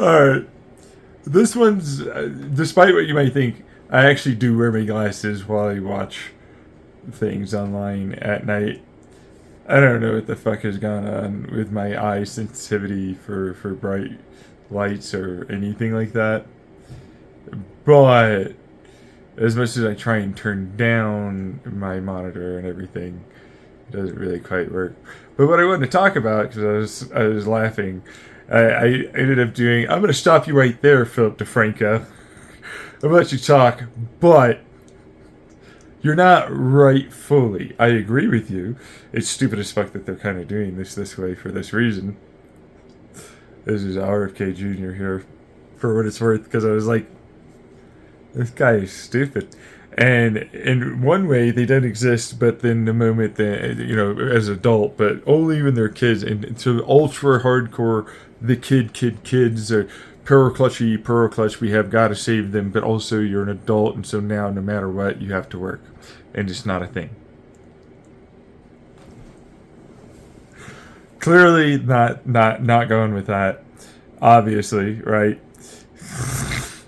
Alright. This one's, despite what you might think, I actually do wear my glasses while I watch things online at night. I don't know what the fuck has gone on with my eye sensitivity for bright lights or anything like that. But as much as I try and turn down my monitor and everything, it doesn't really quite work. But what I wanted to talk about, because I was laughing, I ended up doing. I'm going to stop you right there, Philip DeFranco. I'm going to let you talk, but you're not right fully. I agree with you. It's stupid as fuck that they're kind of doing this way for this reason. This is RFK Jr. here, for what it's worth, because I was like, this guy is stupid. And in one way, they don't exist, but then the moment that, as an adult, but only when they're kids. And so ultra hardcore, the kids are pearl clutch, we have got to save them, but also you're an adult, and so now no matter what, you have to work. And it's not a thing. Clearly not going with that. Obviously, right?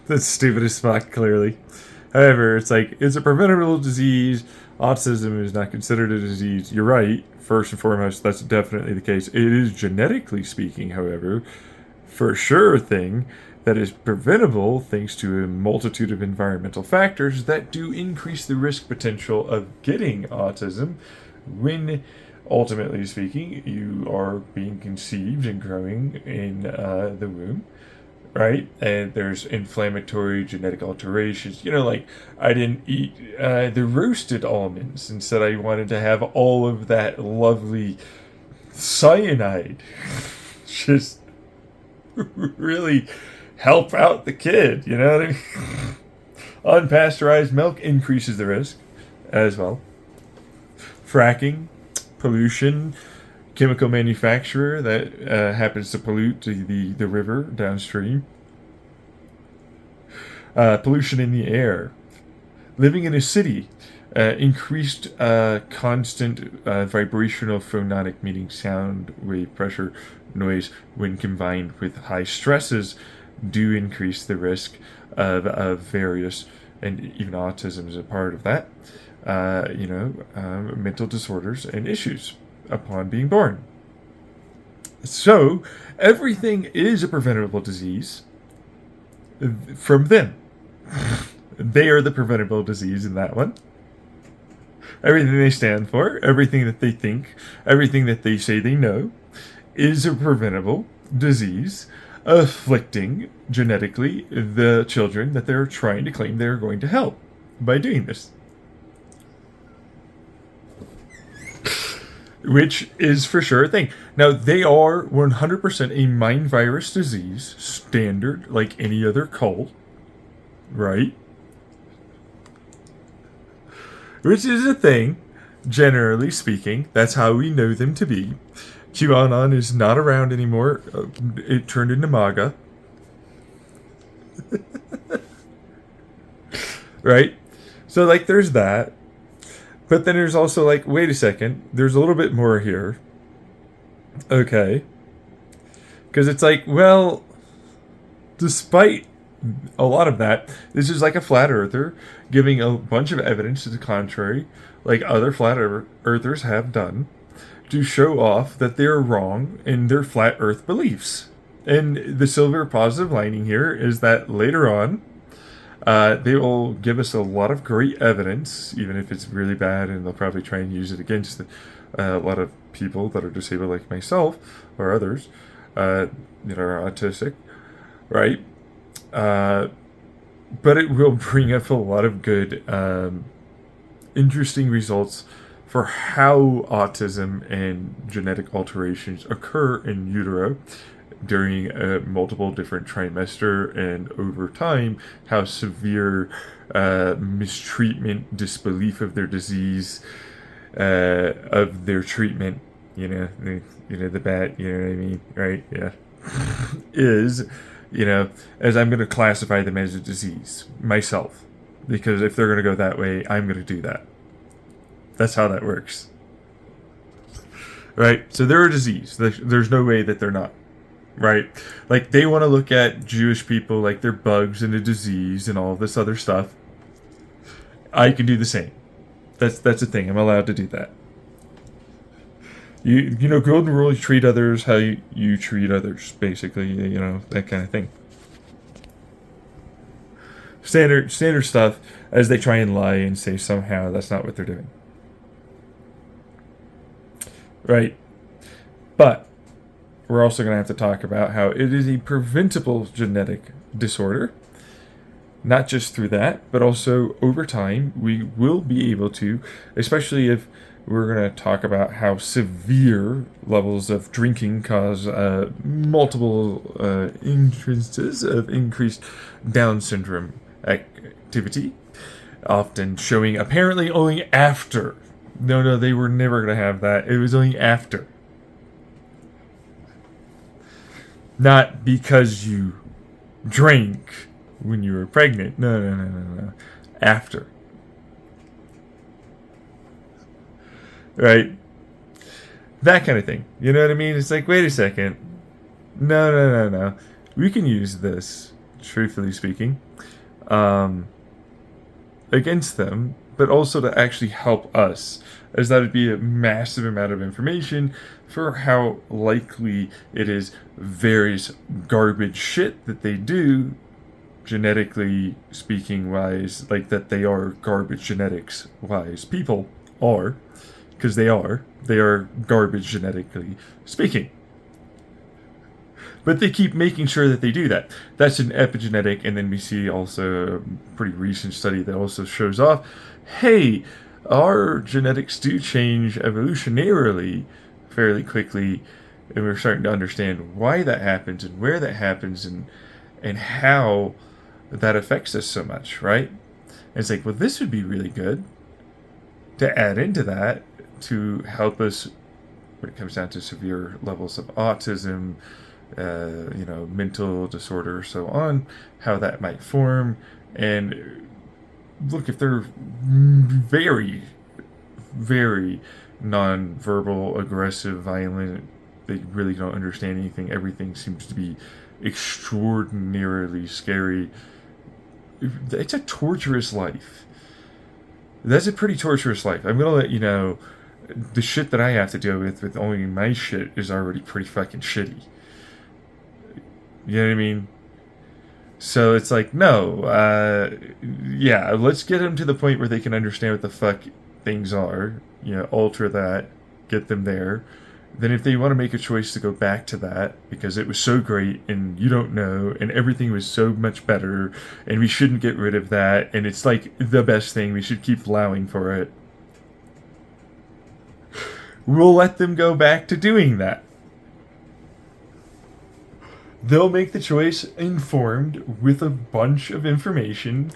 That's stupid as fuck, clearly. However, it's like, it's a preventable disease. Autism is not considered a disease. You're right. First and foremost, that's definitely the case. It is genetically speaking, however, for sure a thing that is preventable thanks to a multitude of environmental factors that do increase the risk potential of getting autism when, ultimately speaking, you are being conceived and growing in the womb. Right? And there's inflammatory genetic alterations. Like, I didn't eat the roasted almonds. Instead, I wanted to have all of that lovely cyanide. Just really help out the kid. You know what I mean? Unpasteurized milk increases the risk as well. Fracking, pollution, chemical manufacturer that happens to pollute the river downstream. Pollution in the air. Living in a city. Increased constant vibrational phononic, meaning sound wave pressure noise, when combined with high stresses, do increase the risk of various, and even autism is a part of that, mental disorders and issues upon being born. So, everything is a preventable disease from them. They are the preventable disease in that one. Everything they stand for, everything that they think, everything that they say they know, is a preventable disease afflicting genetically the children that they're trying to claim they're going to help by doing this. Which is for sure a thing. Now, they are 100% a mind virus disease, standard, like any other cold, right? Which is a thing, generally speaking. That's how we know them to be. QAnon is not around anymore. It turned into MAGA. Right? So, like, there's that. But then there's also like, wait a second, there's a little bit more here. Okay. Because it's like, well, despite a lot of that, this is like a flat earther giving a bunch of evidence to the contrary, like other flat earthers have done, to show off that they're wrong in their flat earth beliefs. And the silver positive lining here is that later on, they will give us a lot of great evidence, even if it's really bad, and they'll probably try and use it against a lot of people that are disabled like myself or others that are autistic, right? But it will bring up a lot of good, interesting results for how autism and genetic alterations occur in utero during multiple different trimester, and over time, how severe mistreatment, disbelief of their disease, of their treatment, the bat, you know what I mean, right? Yeah, is, as I'm going to classify them as a disease myself, because if they're going to go that way, I'm going to do that. That's how that works, right? So they're a disease. There's no way that they're not. right? Like they want to look at Jewish people like they're bugs and a disease and all this other stuff. I can do the same. That's the thing. I'm allowed to do that. You know, golden rule: you treat others how you treat others. Basically, you know, that kind of thing. Standard stuff. As they try and lie and say somehow that's not what they're doing. Right. But we're also going to have to talk about how it is a preventable genetic disorder. Not just through that, but also over time, we will be able to, especially if we're going to talk about how severe levels of drinking cause multiple instances of increased Down syndrome activity, often showing apparently only after. No, they were never going to have that. It was only after. Not because you drank when you were pregnant. No. After. Right? That kind of thing. You know what I mean? It's like, wait a second. No. We can use this, truthfully speaking, against them, but also to actually help us, as that would be a massive amount of information for how likely it is various garbage shit that they do, genetically speaking wise, like that they are garbage genetics wise people are, because they are garbage genetically speaking. But they keep making sure that they do that. That's an epigenetic, and then we see also a pretty recent study that also shows off, hey, our genetics do change evolutionarily fairly quickly, and we're starting to understand why that happens and where that happens and how that affects us so much, right? And it's like, well, this would be really good to add into that to help us when it comes down to severe levels of autism, mental disorder, so on, how that might form. And look, if they're very, very non-verbal, aggressive, violent, they really don't understand anything, everything seems to be extraordinarily scary. It's a torturous life. That's a pretty torturous life. I'm gonna let you know, the shit that I have to deal with only my shit is already pretty fucking shitty. You know what I mean? So it's like, no, let's get them to the point where they can understand what the fuck things are. Alter that, get them there. Then if they want to make a choice to go back to that because it was so great and you don't know and everything was so much better and we shouldn't get rid of that and it's like the best thing, we should keep allowing for it, we'll let them go back to doing that. They'll make the choice informed with a bunch of information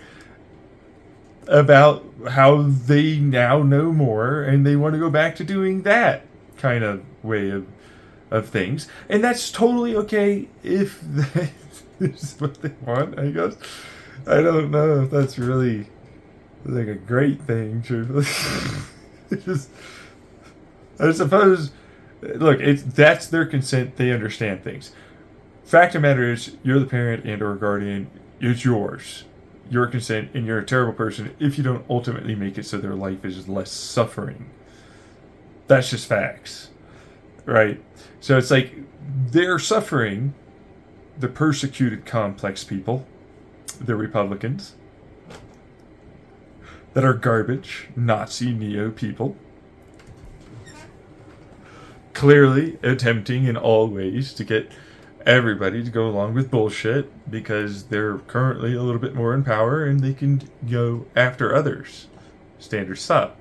about how they now know more and they want to go back to doing that kind of way of things. And that's totally okay if that is what they want, I guess. I don't know if that's really like a great thing, truthfully. I suppose, look, that's their consent, they understand things. Fact of the matter is, you're the parent and or guardian, it's yours. Your consent, and you're a terrible person if you don't ultimately make it so their life is less suffering. That's just facts. Right? So it's like, they're suffering, the persecuted complex people, the Republicans, that are garbage, Nazi, neo people, clearly attempting in all ways to get everybody to go along with bullshit because they're currently a little bit more in power and they can go after others. Standard stuff.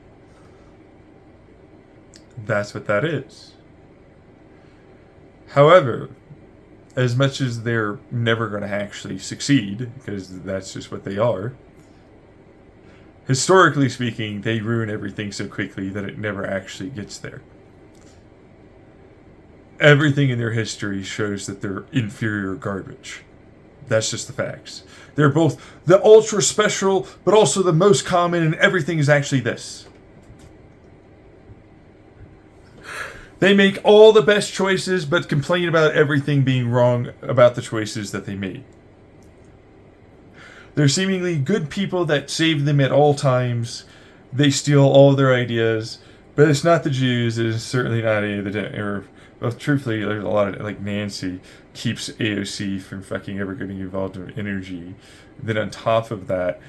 That's what that is. However, as much as they're never going to actually succeed, because that's just what they are, historically speaking, they ruin everything so quickly that it never actually gets there. Everything in their history shows that they're inferior garbage. That's just the facts. They're both the ultra special, but also the most common, and everything is actually this. They make all the best choices, but complain about everything being wrong about the choices that they made. They're seemingly good people that save them at all times. They steal all their ideas, but it's not the Jews. It is certainly not any of the. Well, truthfully, there's a lot of like Nancy keeps AOC from fucking ever getting involved in energy. Then on top of that,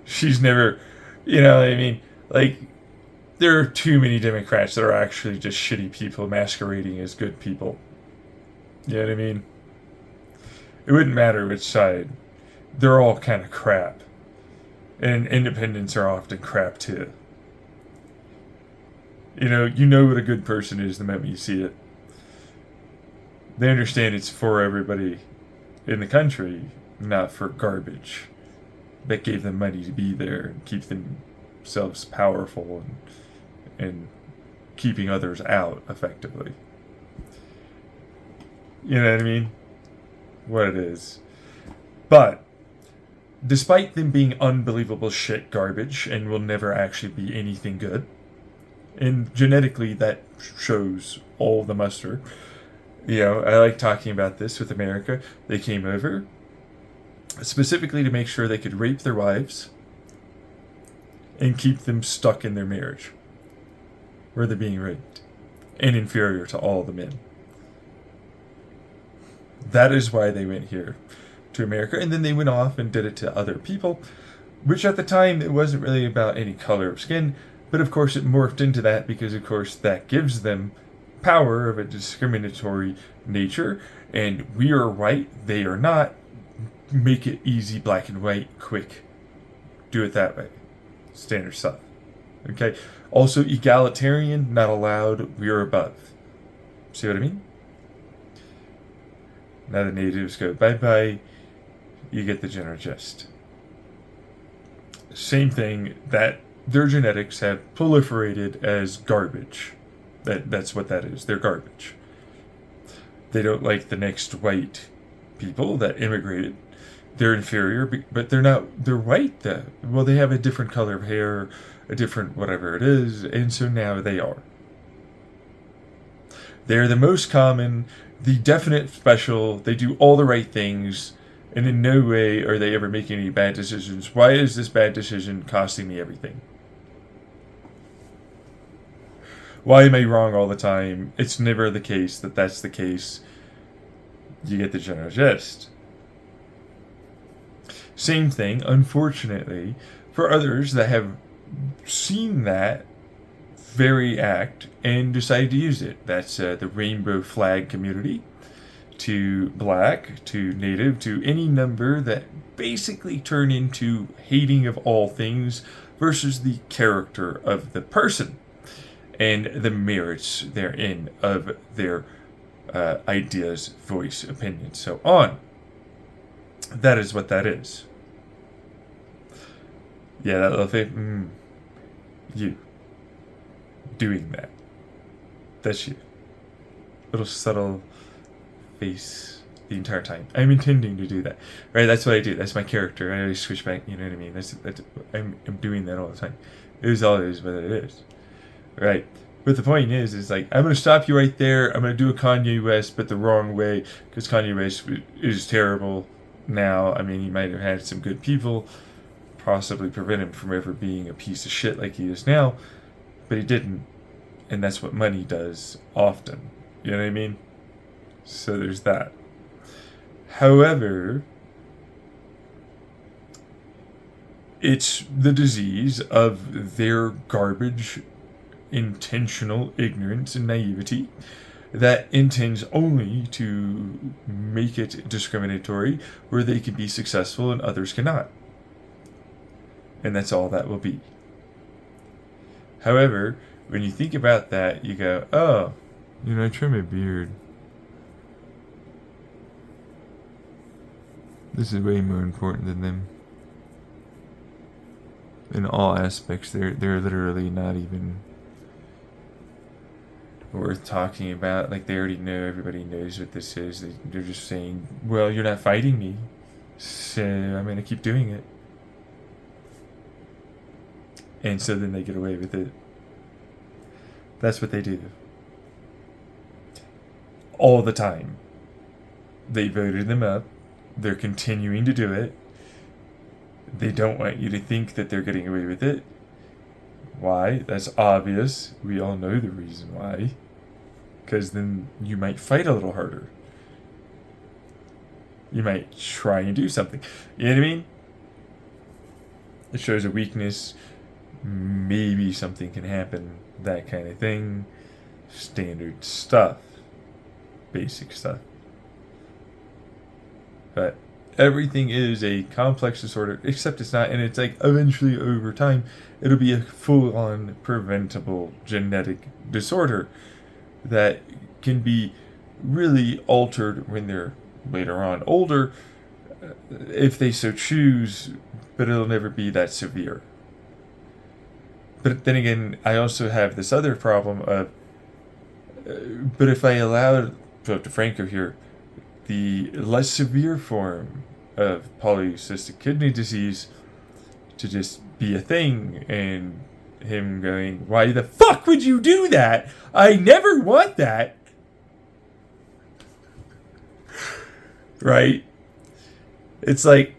she's never, you know what I mean? Like, there are too many Democrats that are actually just shitty people masquerading as good people. You know what I mean? It wouldn't matter which side. They're all kind of crap. And independents are often crap too. You know what a good person is the moment you see it. They understand it's for everybody in the country, not for garbage that gave them money to be there and keep themselves powerful and keeping others out effectively. You know what I mean? What it is. But despite them being unbelievable shit garbage and will never actually be anything good, and genetically that shows all the muster. I like talking about this with America. They came over specifically to make sure they could rape their wives and keep them stuck in their marriage where they're being raped and inferior to all the men. That is why they went here to America, and then they went off and did it to other people, which at the time it wasn't really about any color of skin, but of course it morphed into that because of course that gives them power of a discriminatory nature, and we are white, they are not. Make it easy, black and white, quick. Do it that way. Standard stuff. Okay? Also, egalitarian, not allowed, we are above. See what I mean? Now the natives go bye-bye, you get the general gist. Same thing, that their genetics have proliferated as garbage. That's what that is. They're garbage. They don't like the next white people that immigrated. They're inferior, but they're not. They're white. Well, they have a different color of hair, a different whatever it is, and so now they are. They're the most common, the definite special. They do all the right things, and in no way are they ever making any bad decisions. Why is this bad decision costing me everything? Why am I wrong all the time? It's never the case that that's the case. You get the general gist. Same thing, unfortunately, for others that have seen that very act and decide to use it. That's the rainbow flag community, to black, to native, to any number that basically turn into hating of all things versus the character of the person and the merits therein of their ideas, voice, opinion, so on. That is what that is. Yeah, that little thing. You. Doing that. That's you. Little subtle face the entire time. I'm intending to do that. Right? That's what I do. That's my character. I always switch back. You know what I mean? I'm doing that all the time. It is always what it is. Right. But the point is like, I'm going to stop you right there. I'm going to do a Kanye West, but the wrong way, because Kanye West is terrible now. I mean, he might have had some good people possibly prevent him from ever being a piece of shit like he is now, but he didn't. And that's what money does often. You know what I mean? So there's that. However, it's the disease of their garbage, intentional ignorance and naivety that intends only to make it discriminatory where they can be successful and others cannot. And that's all that will be. However, when you think about that, you go, oh, I trim my beard. This is way more important than them. In all aspects, they're literally not even worth talking about. Like, they already know, everybody knows what this is. They're just saying, well, you're not fighting me, so I'm going to keep doing it. And so then they get away with it. That's what they do. all the time. They voted them up. They're continuing to do it. They don't want you to think that they're getting away with it. Why? That's obvious. We all know the reason why. Because then you might fight a little harder. You might try and do something. You know what I mean? It shows a weakness. Maybe something can happen. That kind of thing. Standard stuff. Basic stuff. But everything is a complex disorder, except it's not. And it's like eventually over time, it'll be a full-on preventable genetic disorder that can be really altered when they're later on older, if they so choose, but it'll never be that severe. But then again, I also have this other problem of, but if I allowed, Dr. Franco here, the less severe form of polycystic kidney disease to just be a thing, and him going, why the fuck would you do that? I never want that. Right? It's like,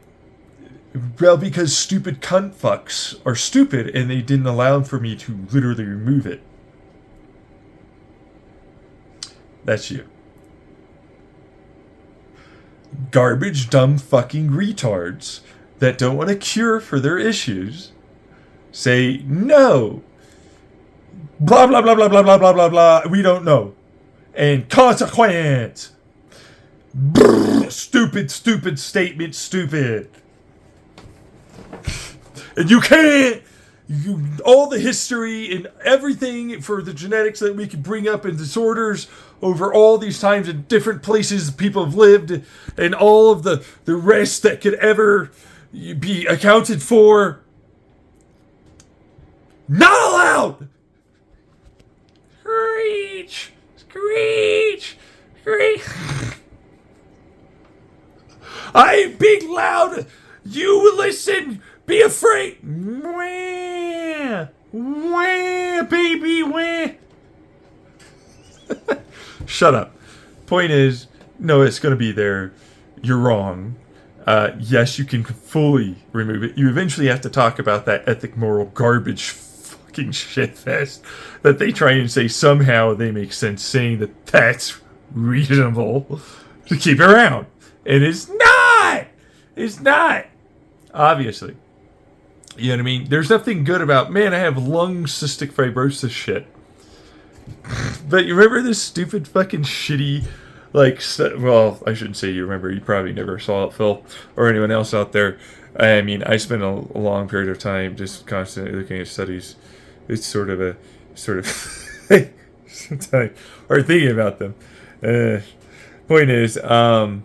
well, because stupid cunt fucks are stupid and they didn't allow for me to literally remove it. That's you. Garbage, dumb fucking retards that don't want a cure for their issues say no. Blah, blah, blah, blah, blah, blah, blah, blah, blah. We don't know. And consequence. Brr, stupid statement, stupid. And you can't, all the history and everything for the genetics that we could bring up and disorders over all these times in different places people have lived, and all of the rest that could ever be accounted for. Not allowed! Screech! Screech! Screech! I'm being loud! You listen! Be afraid! Wah! Wah, baby, wah! Shut up. Point is, no, it's going to be there. You're wrong. Yes, you can fully remove it. You eventually have to talk about that ethic, moral garbage fucking shitfest that they try and say somehow they make sense saying that that's reasonable to keep around. And it's not! It's not! Obviously. You know what I mean? There's nothing good about, man, I have lung cystic fibrosis shit. But you remember this stupid fucking shitty, like, well, I shouldn't say you remember. You probably never saw it, Phil, or anyone else out there. I mean, I spent a long period of time just constantly looking at studies. It's sort of or thinking about them. Point is, I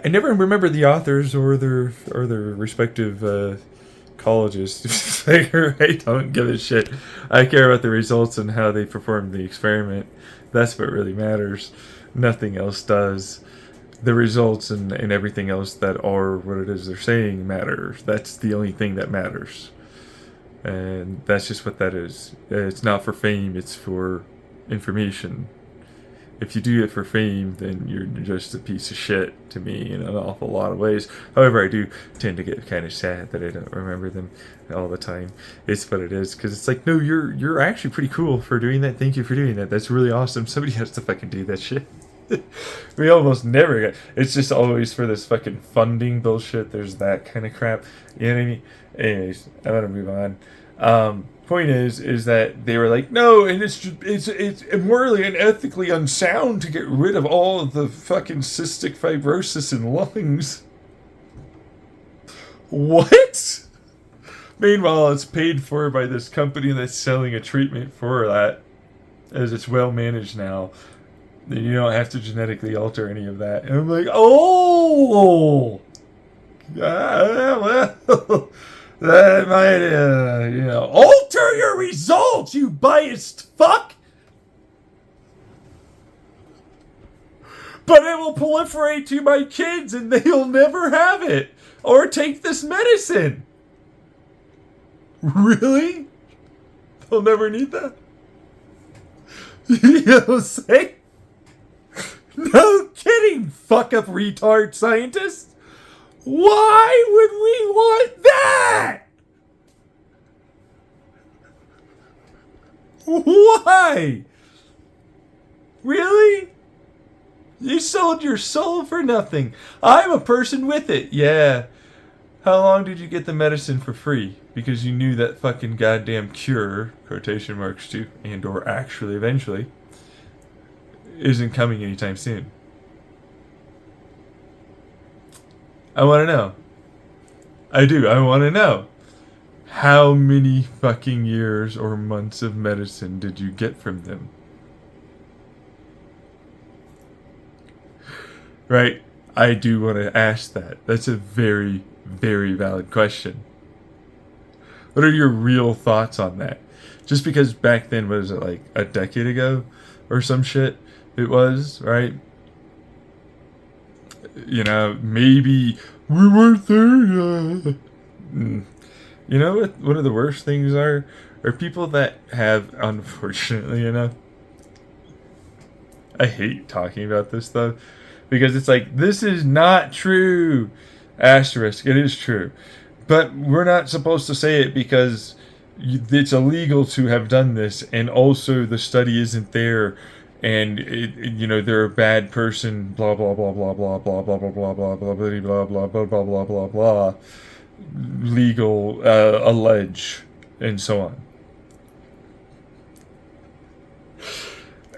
never remember the authors or their respective colleges. I don't give a shit. I care about the results and how they performed the experiment. That's what really matters. Nothing else does. The results and everything else that are what it is they're saying matters. That's the only thing that matters. And that's just what that is. It's not for fame, it's for information. If you do it for fame, then you're just a piece of shit to me in an awful lot of ways. However, I do tend to get kind of sad that I don't remember them all the time. It's what it is, because it's like, no, you're actually pretty cool for doing that. Thank you for doing that. That's really awesome. Somebody has to fucking do that shit. We almost never get. It's just always for this fucking funding bullshit. There's that kind of crap. You know what I mean? Anyways, I'm gonna move on. Point is that they were like, no, and it's morally and ethically unsound to get rid of all of the fucking cystic fibrosis in lungs. What? Meanwhile, it's paid for by this company that's selling a treatment for that, as it's well managed now. Then you don't have to genetically alter any of that. And I'm like, oh, well. That might, alter your results, you biased fuck! But it will proliferate to my kids and they'll never have it! Or take this medicine! Really? They'll never need that? You know what I'm saying? No kidding, fuck up retard scientists. Why would we want that? Why? Really? You sold your soul for nothing. I'm a person with it. Yeah. How long did you get the medicine for free? Because you knew that fucking goddamn cure, quotation marks too, and or actually eventually, isn't coming anytime soon. I want to know. I do. I want to know. How many fucking years or months of medicine did you get from them? Right? I do want to ask that. That's a very, very valid question. What are your real thoughts on that? Just because back then, was it like a decade ago or some shit? It was, right? You know, maybe we weren't there yet. You know what one of the worst things are people that have, unfortunately, you know, I hate talking about this though, because it's like, this is not true. Asterisk, it is true. But we're not supposed to say it because it's illegal to have done this, and also the study isn't there, and you know, they're a bad person, blah blah blah blah blah blah blah blah blah blah blah blah blah blah blah blah blah blah blah, legal allege, and so on.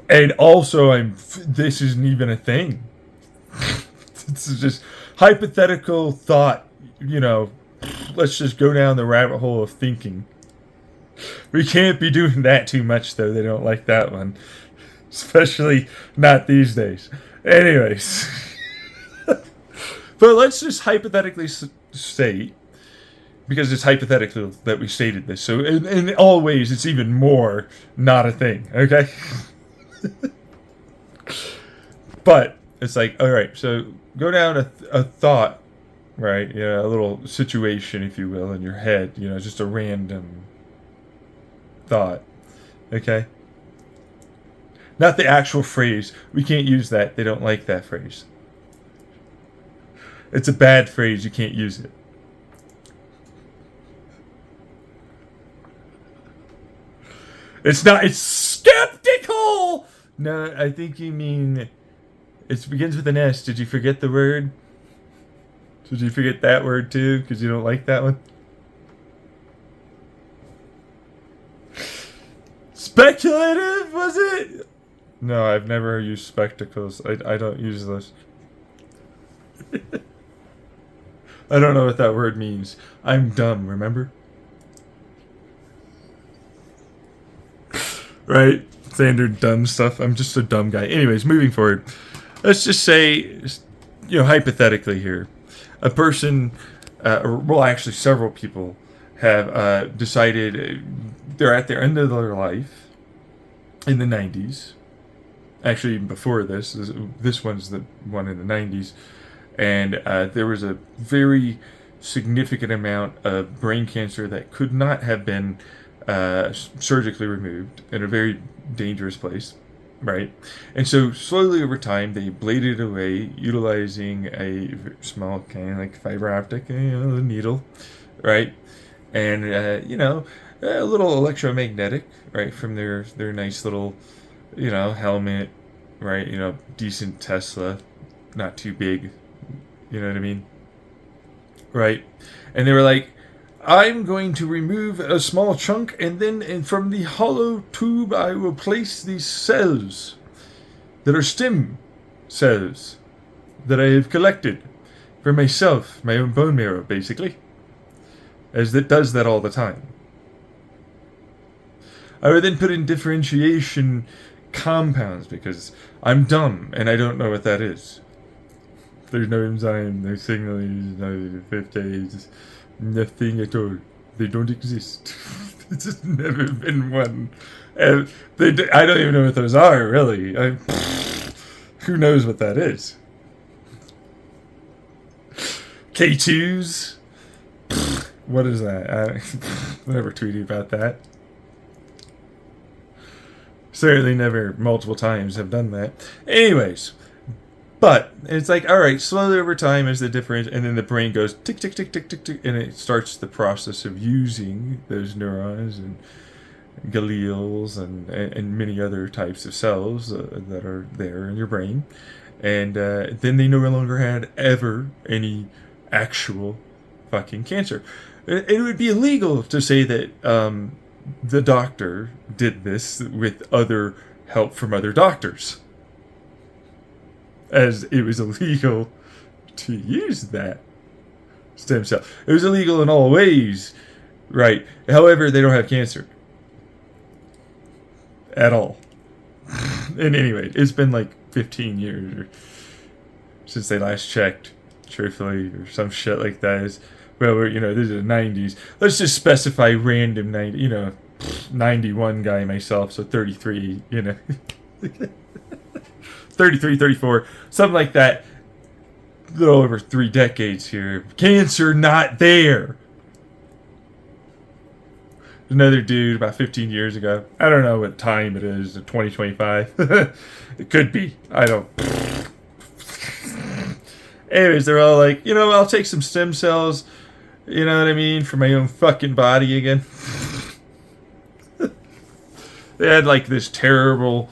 And also, this isn't even a thing. This is just hypothetical thought, you know. Let's just go down the rabbit hole of thinking. We can't be doing that too much, though. They don't like that one. Especially not these days. Anyways. But let's just hypothetically state, because it's hypothetical that we stated this. So in all ways, it's even more not a thing. Okay? But it's like, all right, so go down a thought, right? Yeah, a little situation, if you will, in your head. You know, just a random thought. Okay? Not the actual phrase. We can't use that. They don't like that phrase. It's a bad phrase. You can't use it. It's not. It's skeptical. No, I think you mean it begins with an S. Did you forget the word? Did you forget that word too? Because you don't like that one? Speculative, was it? No, I've never used spectacles. I don't use those. I don't know what that word means. I'm dumb, remember? Right? Standard dumb stuff. I'm just a dumb guy. Anyways, moving forward. Let's just say, you know, hypothetically here, a person, well, actually several people have decided they're at the end of their life in the 90s. Actually, even before this one's the one in the 90s. And there was a very significant amount of brain cancer that could not have been surgically removed in a very dangerous place, right? And so slowly over time, they bladed away, utilizing a small kind of like fiber optic, needle, right? And you know, a little electromagnetic, right, from their nice little, you know, helmet, right? You know, decent Tesla, not too big, you know what I mean, right? And they were like, I'm going to remove a small chunk, and then from the hollow tube I will place these cells that are stem cells that I have collected for myself, my own bone marrow, basically, as it does that all the time. I would then put in differentiation compounds, because I'm dumb and I don't know what that is. There's no enzyme, no signaling, no peptides, nothing at all. They don't exist. There's just never been one. And I don't even know what those are, really. Who knows what that is? K2s? What is that? I never tweeted about that. Certainly never multiple times have done that. Anyways, But it's like, all right, slowly over time is the difference, and then the brain goes tick, tick, tick, tick, tick, tick, and it starts the process of using those neurons and glials and many other types of cells that are there in your brain. And then they no longer had ever any actual fucking cancer. It would be illegal to say that the doctor did this with other help from other doctors, as it was illegal to use that stem cell. It was illegal in all ways, right? However, they don't have cancer at all. And anyway, it's been like 15 years since they last checked, truthfully, or some shit like that. Well, this is the 90s. Let's just specify random 91 guy myself, so 33, 33, 34, something like that. A little over 3 decades here. Cancer not there. Another dude about 15 years ago. I don't know what time it is, 2025. It could be. I don't. Anyways, they're all like, I'll take some stem cells, you know what I mean, for my own fucking body again. They had like this terrible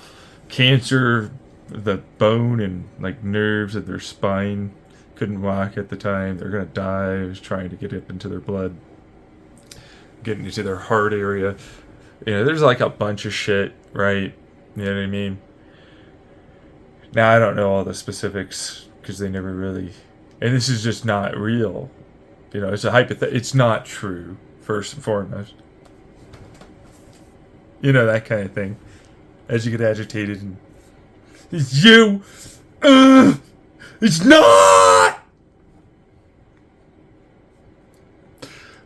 cancer, the bone and like nerves of their spine. Couldn't walk at the time. They're gonna die. I was trying to get up into their blood, getting into their heart area. There's like a bunch of shit, right? You know what I mean? Now I don't know all the specifics because they never really, and this is just not real. It's a hypothetical. It's not true, first and foremost. That kind of thing. As you get agitated and it's you. It's not.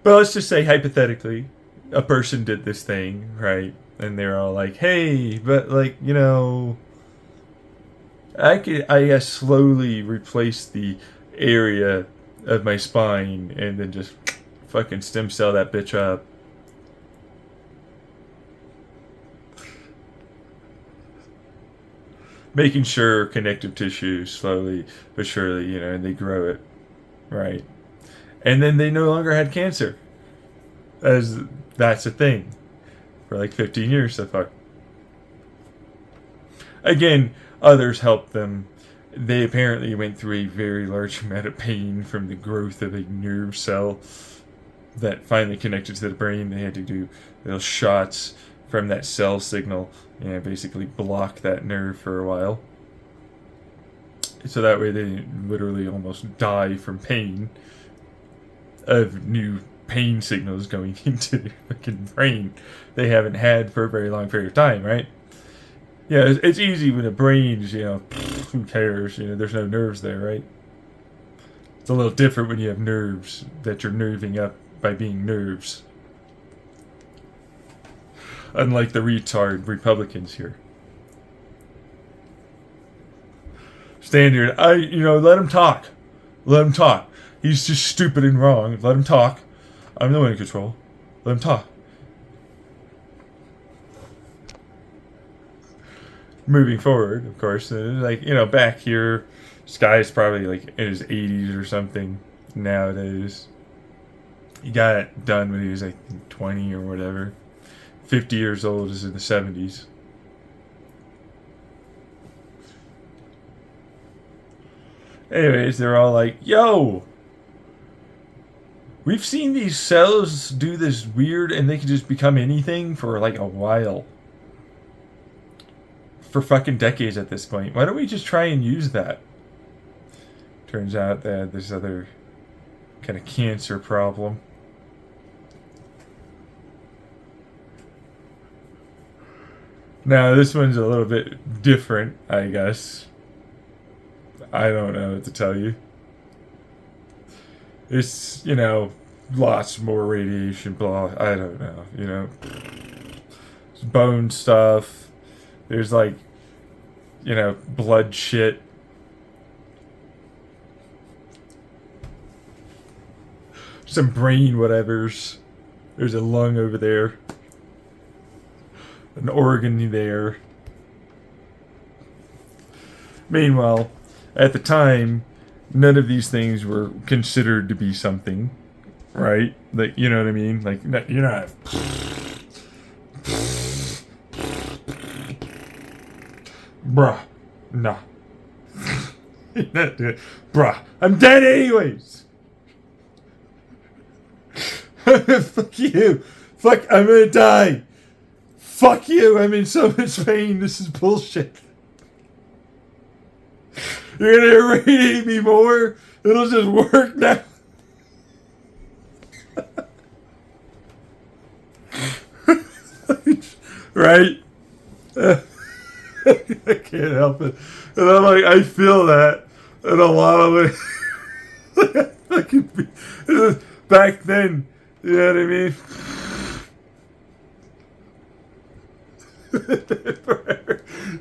But let's just say hypothetically, a person did this thing, right? And they're all like, "Hey, but like, I guess slowly replace the area of my spine and then just fucking stem cell that bitch up." Making sure connective tissue slowly but surely, and they grow it, right? And then they no longer had cancer, as that's a thing, for like 15 years so far. Again, others helped them. They apparently went through a very large amount of pain from the growth of a nerve cell that finally connected to the brain. They had to do little shots from that cell signal and basically block that nerve for a while. So that way they didn't literally almost die from pain of new pain signals going into their fucking brain they haven't had for a very long period of time, right? Yeah, it's easy when the brain's, who cares? There's no nerves there, right? It's a little different when you have nerves that you're nerving up by being nerves. Unlike the retard Republicans here. Standard, let him talk. Let him talk. He's just stupid and wrong. Let him talk. I'm the one in control. Let him talk. Moving forward, of course, back here, this guy's probably like in his 80s or something nowadays. He got it done when he was like 20 or whatever. 50 years old is in the 70s. Anyways, they're all like, "Yo, we've seen these cells do this weird, and they can just become anything for like a while. For fucking decades at this point. Why don't we just try and use that?" Turns out they had this other kind of cancer problem. Now, this one's a little bit different, I guess. I don't know what to tell you. It's, lots more radiation, blah, I don't know, bone stuff. There's like, blood shit. Some brain whatevers. There's a lung over there. An organ there. Meanwhile, at the time, none of these things were considered to be something, right? Like, you know what I mean? Like, you're not. Bruh. Nah. You're not doing. Bruh. I'm dead anyways. Fuck you. Fuck, I'm gonna die. Fuck you. I'm in so much pain. This is bullshit. You're gonna irradiate me more? It'll just work now. Right? I can't help it. And I'm like, I feel that in a lot of ways. Back then, you know what I mean?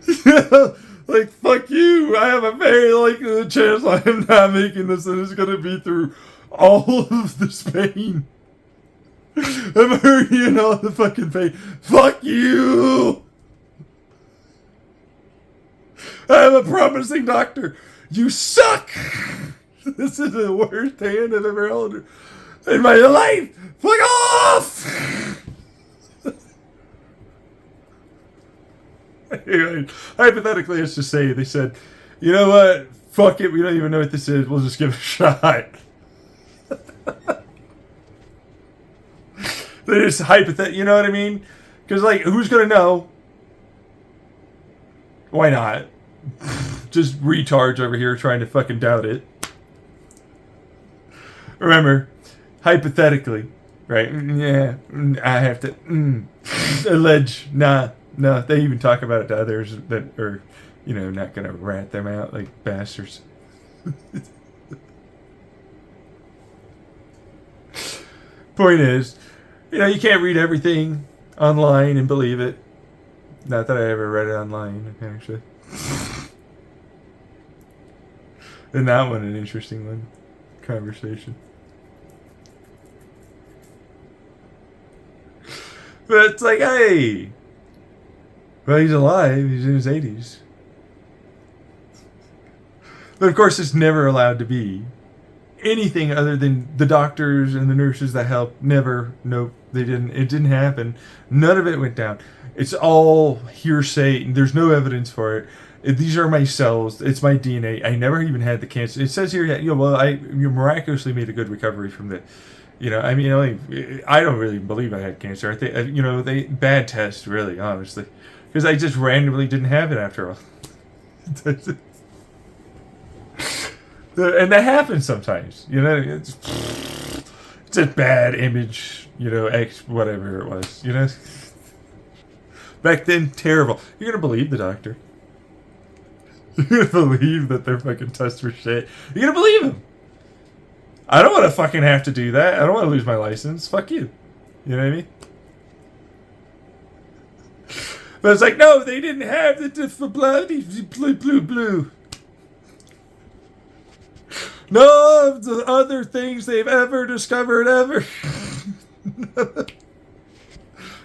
You know, like, fuck you. I have a very likely chance I am not making this, and it's gonna be through all of this pain. I'm hurting in all the fucking pain. Fuck you! I'm a promising doctor. You suck! This is the worst hand I've ever held in my life! Fuck off! Anyway, hypothetically, let's just say they said, you know what? Fuck it, we don't even know what this is. We'll just give it a shot. They just hypothetically, you know what I mean? Because, like, who's gonna know? Why not? Just retards over here trying to fucking doubt it. Remember, hypothetically, right? Yeah, I have to allege. Nah, no, they even talk about it to others that are, you know, not gonna rat them out like bastards. Point is, you know, you can't read everything online and believe it. Not that I ever read it online, actually. And that one, an interesting one. Conversation. But it's like, hey, well, he's alive. He's in his 80s. But of course, it's never allowed to be anything other than the doctors and the nurses that helped. Never. Nope. They didn't. It didn't happen. None of it went down. It's all hearsay. There's no evidence for it. These are my cells. It's my DNA. I never even had the cancer. It says here, you know, well, you miraculously made a good recovery from the, you know, I mean, I don't really believe I had cancer. I think, you know, bad test, really, honestly, because I just randomly didn't have it after all. And that happens sometimes, you know. It's a bad image, you know, whatever it was, you know. Back then, terrible. You're gonna believe the doctor. You're gonna believe that they're fucking tests for shit. You're gonna believe him. I don't want to fucking have to do that. I don't want to lose my license. Fuck you. You know what I mean? But it's like, no, they didn't have the bloody blue. No of the other things they've ever discovered ever.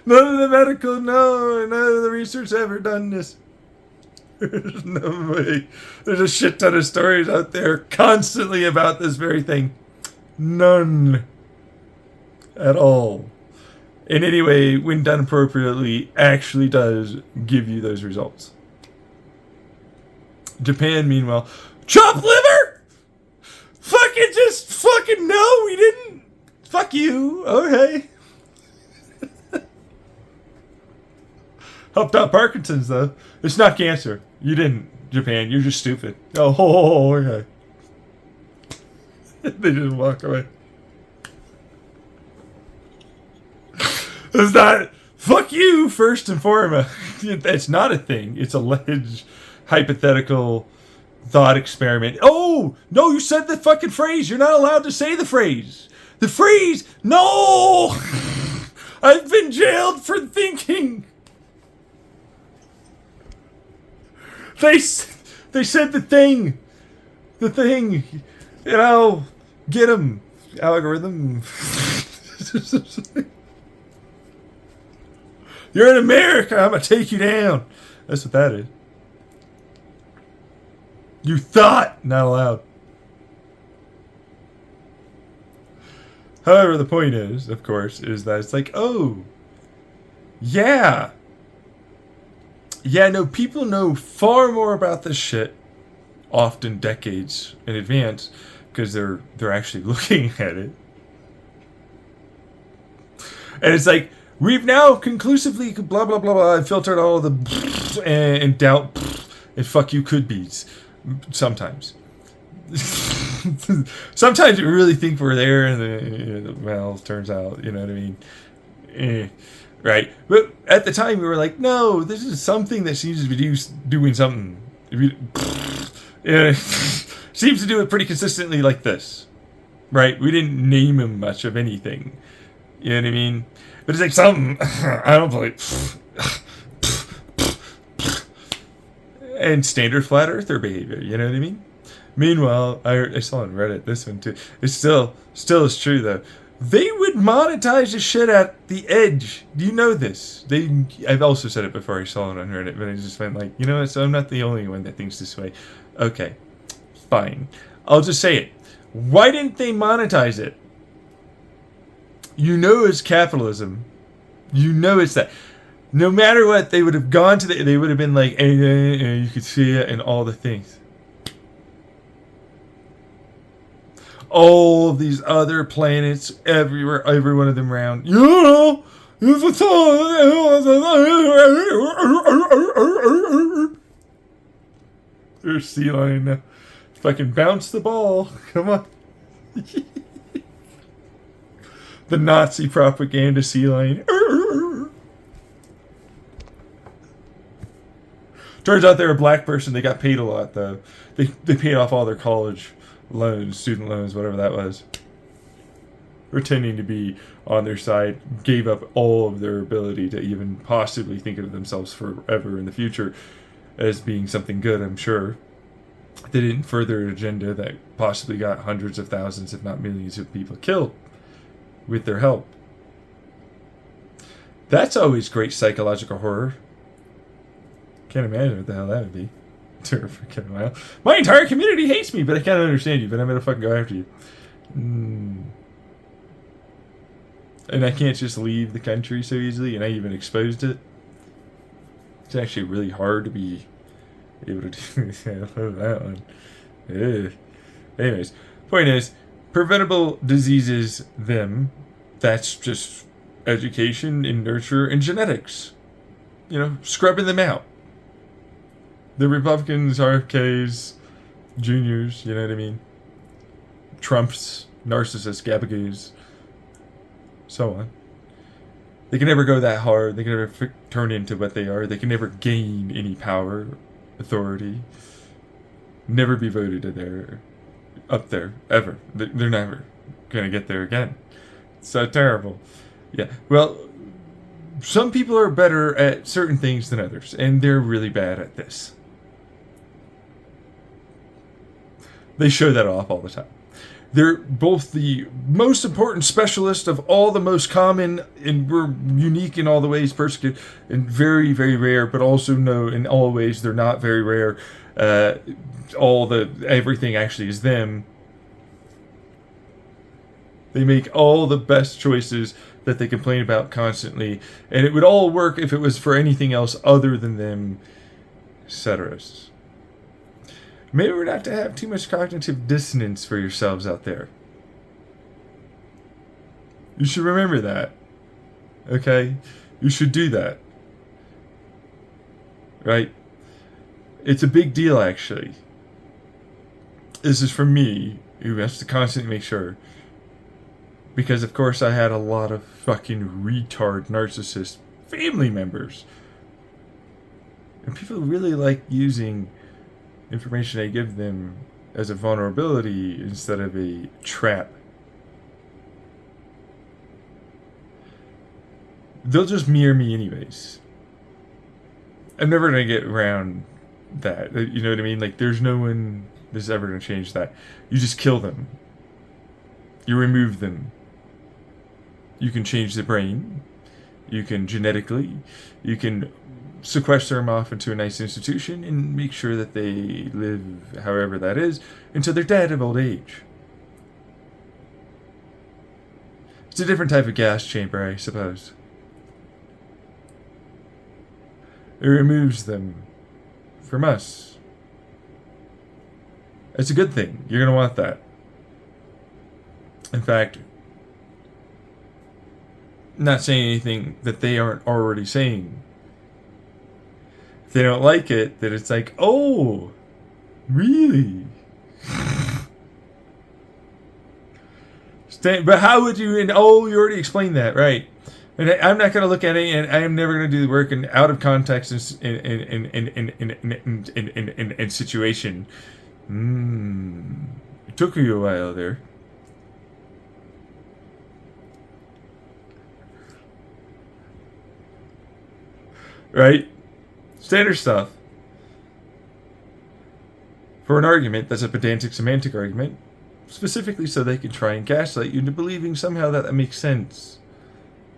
None of the medical, none of the research ever done this. There's no way. There's a shit ton of stories out there constantly about this very thing. None. At all. And anyway, when done appropriately, actually does give you those results. Japan, meanwhile, chopped liver? Fucking no, we didn't. Fuck you. Okay. Helped out Parkinson's, though. It's not cancer. You didn't, Japan. You're just stupid. Oh, okay. They just walk away. It's not. Fuck you, first and foremost. That's not a thing. It's alleged hypothetical thought experiment. Oh, no, you said the fucking phrase. You're not allowed to say the phrase. The phrase. No! I've been jailed for thinking. They said the thing. The thing. You know, get him. Algorithm. You're in America. I'm going to take you down. That's what that is. You thought! Not allowed. However, the point is, of course, is that it's like, oh, yeah. Yeah, no, people know far more about this shit, often decades in advance, because they're actually looking at it. And it's like, we've now conclusively blah blah blah blah filtered all the and doubt and fuck you could be's sometimes. Sometimes we really think we're there, and then, well, it turns out, you know what I mean? Right? But at the time, we were like, no, this is something that seems to be doing something. Seems to do it pretty consistently like this. Right? We didn't name him much of anything. You know what I mean? But it's like something. I don't believe. And standard flat earther behavior. You know what I mean? Meanwhile, I saw on Reddit this one too. It's still is true though. They would monetize the shit at the edge. Do you know this? I've also said it before. I saw it on Reddit, but I just went like, you know what? So I'm not the only one that thinks this way. Okay, fine. I'll just say it. Why didn't they monetize it? You know it's capitalism. You know it's that. No matter what, they would have gone to they would have been like, you could see it in all the things. All of these other planets, everywhere, every one of them around. You know, there's sea lion. Fucking bounce the ball. Come on. The Nazi propaganda sea lion. Turns out they're a black person. They got paid a lot though. They paid off all their college loans, student loans, whatever that was. Pretending to be on their side, gave up all of their ability to even possibly think of themselves forever in the future as being something good, I'm sure. They didn't further an agenda that possibly got hundreds of thousands, if not millions of people killed with their help. That's always great psychological horror. Can't imagine what the hell that would be. Freaking while. My entire community hates me, but I can't understand you, but I'm gonna fucking go after you. And I can't just leave the country so easily, and I even exposed it. It's actually really hard to be able to do that one. Ugh. Anyways, point is, preventable diseases, that's just education and nurture and genetics. You know, scrubbing them out. The Republicans, RFKs, juniors, you know what I mean? Trumps, narcissists, gabagoos, so on. They can never go that hard. They can never turn into what they are. They can never gain any power, authority. Never be voted up there, ever. They're never going to get there again. It's so terrible. Yeah, well, some people are better at certain things than others, and they're really bad at this. They show that off all the time. They're both the most important specialist of all the most common, and we're unique in all the ways, persecuted, and very, very rare, but also know in all ways they're not very rare. Everything actually is them. They make all the best choices that they complain about constantly, and it would all work if it was for anything else other than them, etc. Maybe not to have too much cognitive dissonance for yourselves out there. You should remember that. Okay? You should do that. Right? It's a big deal, actually. This is from me, who has to constantly make sure. Because, of course, I had a lot of fucking retard narcissist family members. And people really like using information I give them as a vulnerability instead of a trap. They'll just mirror me anyways. I'm never going to get around that. You know what I mean? Like, there's no one that's ever going to change that. You just kill them. You remove them. You can change the brain. You can genetically. You can sequester them off into a nice institution and make sure that they live however that is until they're dead of old age. It's a different type of gas chamber, I suppose. It removes them from us. It's a good thing. You're going to want that. In fact, not saying anything that they aren't already saying. If they don't like it, then it's like, oh, really? But how would you, and oh, you already explained that, right? And I'm not going to look at it, and I am never going to do the work and out of context and situation. It took you a while there. Right? Standard stuff. For an argument that's a pedantic semantic argument, specifically so they can try and gaslight you into believing somehow that makes sense.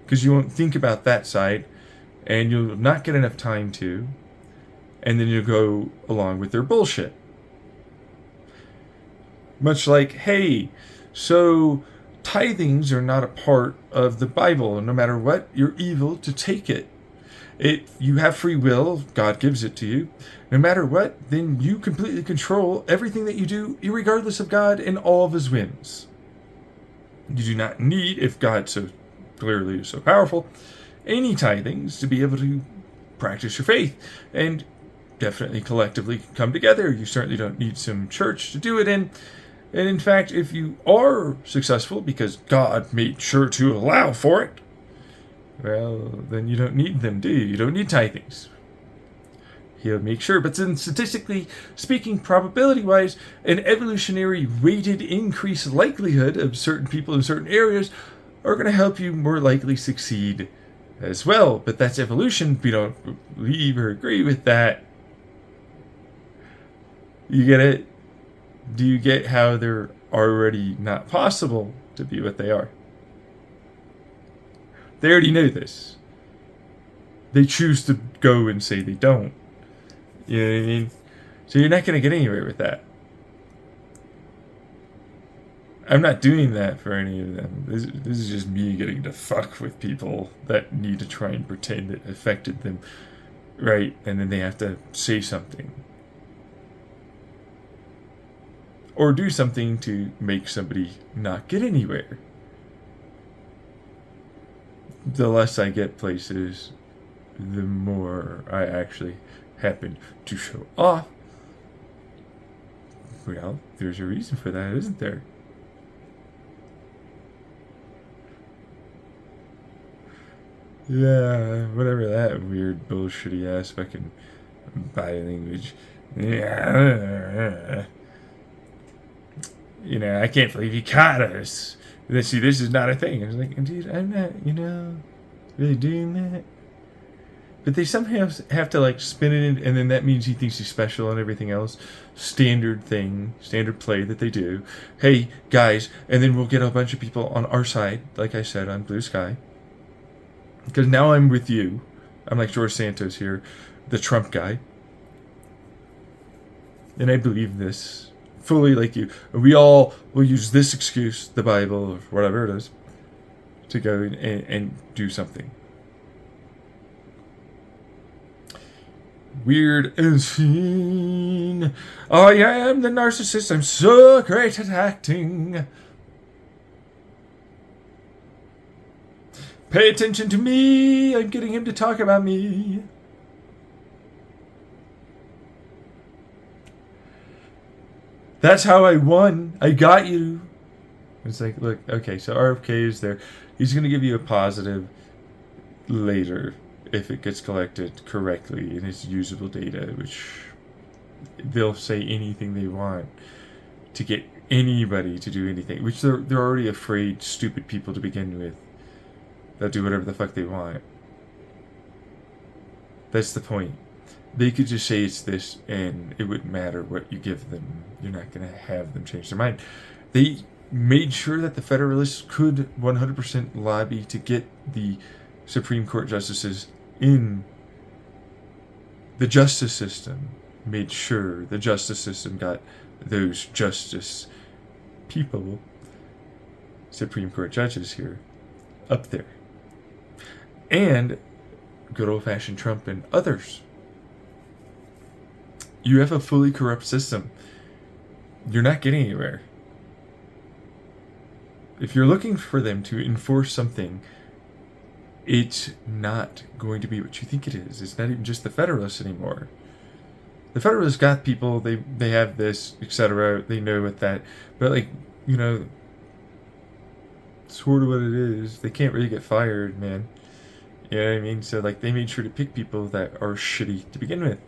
Because you won't think about that side, and you'll not get enough time to, and then you'll go along with their bullshit. Much like, hey, so tithings are not a part of the Bible, and no matter what, you're evil to take it. You have free will, God gives it to you. No matter what, then you completely control everything that you do, irregardless of God and all of his whims. You do not need, if God so clearly is so powerful, any tithings to be able to practice your faith and definitely collectively come together. You certainly don't need some church to do it in. And in fact, if you are successful because God made sure to allow for it, well, then you don't need them, do you? You don't need tithings. He'll make sure. But then statistically speaking, probability-wise, an evolutionary weighted increased likelihood of certain people in certain areas are going to help you more likely succeed as well. But that's evolution. We don't believe or agree with that. You get it? Do you get how they're already not possible to be what they are? They already know this. They choose to go and say they don't. You know what I mean? So you're not going to get anywhere with that. I'm not doing that for any of them. This is just me getting to fuck with people that need to try and pretend it affected them. Right? And then they have to say something. Or do something to make somebody not get anywhere. The less I get places, the more I actually happen to show off. Well, there's a reason for that, isn't there? Yeah, whatever that weird bullshitty ass fucking body language. Yeah. You know, I can't believe you caught us. See, this is not a thing. I was like, dude, I'm not, really doing that. But they somehow have to, like, spin it in, and then that means he thinks he's special and everything else. Standard thing, standard play that they do. Hey, guys, and then we'll get a bunch of people on our side, like I said, on Blue Sky. Because now I'm with you. I'm like George Santos here, the Trump guy. And I believe this. Fully like you. We all will use this excuse, the Bible, or whatever it is, to go and do something. Weird and seen. I am the narcissist. I'm so great at acting. Pay attention to me. I'm getting him to talk about me. That's how I won. I got you. It's like, look, okay, so RFK is there. He's going to give you a positive later if it gets collected correctly in his usable data, which they'll say anything they want to get anybody to do anything, which they're already afraid stupid people to begin with. They'll do whatever the fuck they want. That's the point. They could just say it's this, and it wouldn't matter what you give them. You're not going to have them change their mind. They made sure that the Federalists could 100% lobby to get the Supreme Court justices in The justice system made sure the justice system got those justice people, Supreme Court judges here, up there. And good old-fashioned Trump and others. You have a fully corrupt system. You're not getting anywhere. If you're looking for them to enforce something, it's not going to be what you think it is. It's not even just the Federalists anymore. The Federalists got people, they have this, etc. They know what that, but like, you know, sort of what it is. They can't really get fired, man. You know what I mean? So like, they made sure to pick people that are shitty to begin with.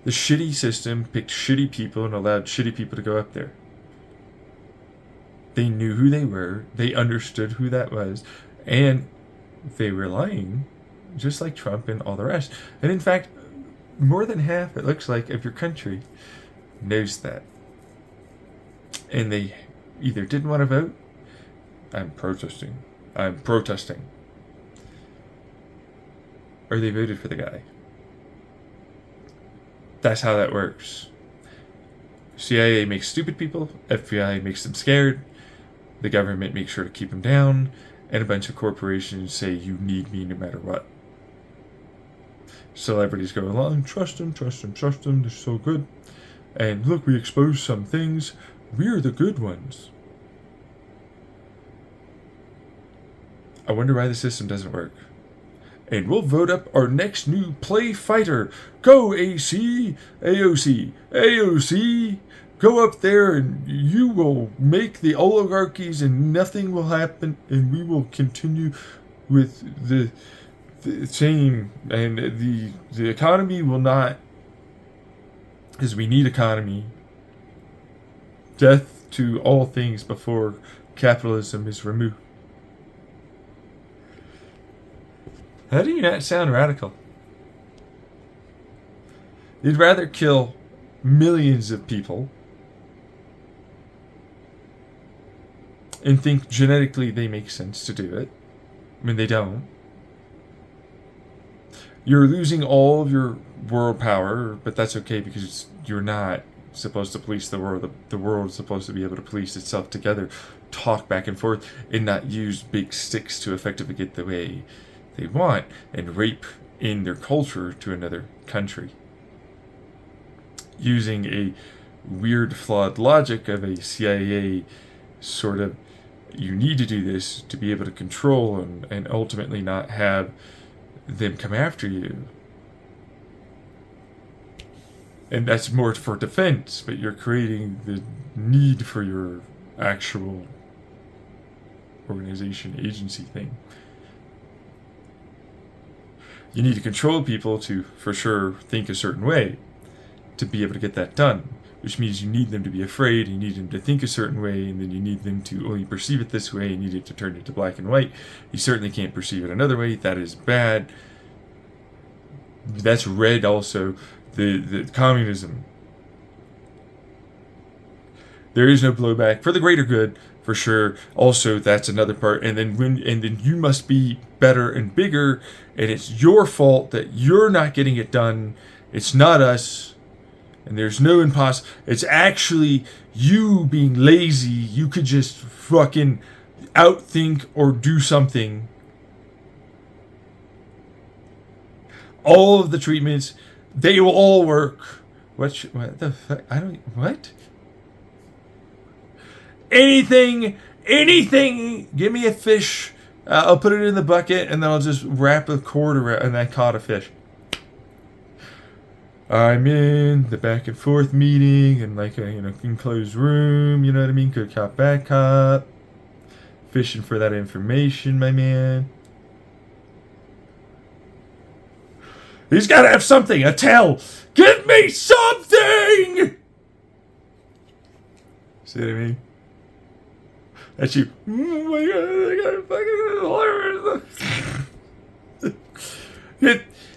The shitty system picked shitty people and allowed shitty people to go up there. They knew who they were. They understood who that was. And they were lying, just like Trump and all the rest. And in fact, more than half, it looks like, of your country knows that. And they either didn't want to vote, I'm protesting, or they voted for the guy. That's how that works. CIA makes stupid people, FBI makes them scared, the government makes sure to keep them down, and a bunch of corporations say you need me no matter what. Celebrities go along, trust them, they're so good. And look, we expose some things, we're the good ones. I wonder why the system doesn't work. And we'll vote up our next new play fighter. Go AC, AOC. Go up there and you will make the oligarchies and nothing will happen and we will continue with the same, and the economy will not, because we need economy. Death to all things before capitalism is removed. How do you not sound radical? You'd rather kill millions of people and think genetically they make sense to do it. I mean, they don't. You're losing all of your world power, but that's okay because you're not supposed to police the world. The world is supposed to be able to police itself together, talk back and forth, and not use big sticks to effectively get the way they want and rape in their culture to another country. Using a weird, flawed logic of a CIA sort of, you need to do this to be able to control and ultimately not have them come after you. And that's more for defense, but you're creating the need for your actual organization, agency thing. You need to control people to, for sure, think a certain way to be able to get that done, which means you need them to be afraid, you need them to think a certain way, and then you need them to only perceive it this way, and you need it to turn it to black and white. You certainly can't perceive it another way. That is bad. That's red also. The communism. There is no blowback for the greater good, for sure. Also, that's another part. And then you must be better and bigger, and it's your fault that you're not getting it done. It's not us. And there's no impossible. It's actually you being lazy. You could just fucking outthink or do something. All of the treatments, they will all work. What the fuck? What? Anything. Give me a fish. I'll put it in the bucket and then I'll just wrap a cord around and I caught a fish. I'm in the back and forth meeting in like a enclosed room, you know what I mean? Good cop, bad cop. Fishing for that information, my man. He's got to have something, a tell. Give me something! See what I mean? That's you. Oh my god, I got fucking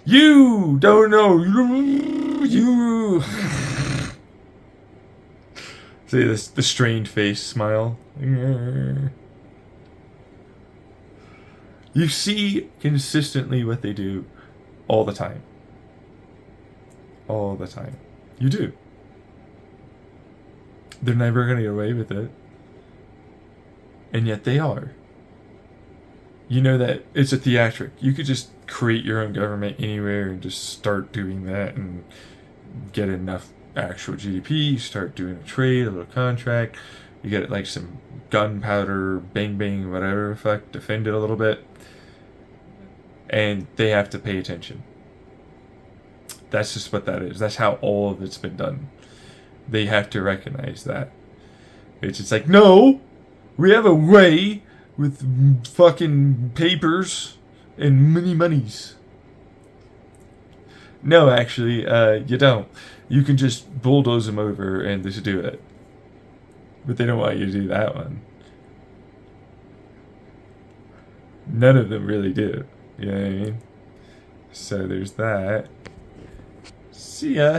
you don't know. You. See this, the strained face smile. You see consistently what they do all the time. all the time. You do. They're never going to get away with it. And yet they are. You know that it's a theatric. You could just create your own government anywhere and just start doing that and get enough actual GDP. You start doing a trade, a little contract. You get like some gunpowder, bang bang, whatever the fuck, defend it a little bit. And they have to pay attention. That's just what that is. That's how all of it's been done. They have to recognize that. It's just like, no, we have a way with fucking papers and many monies. No, actually, you don't. You can just bulldoze them over and just do it. But they don't want you to do that one. None of them really do. You know what I mean? So there's that. See ya.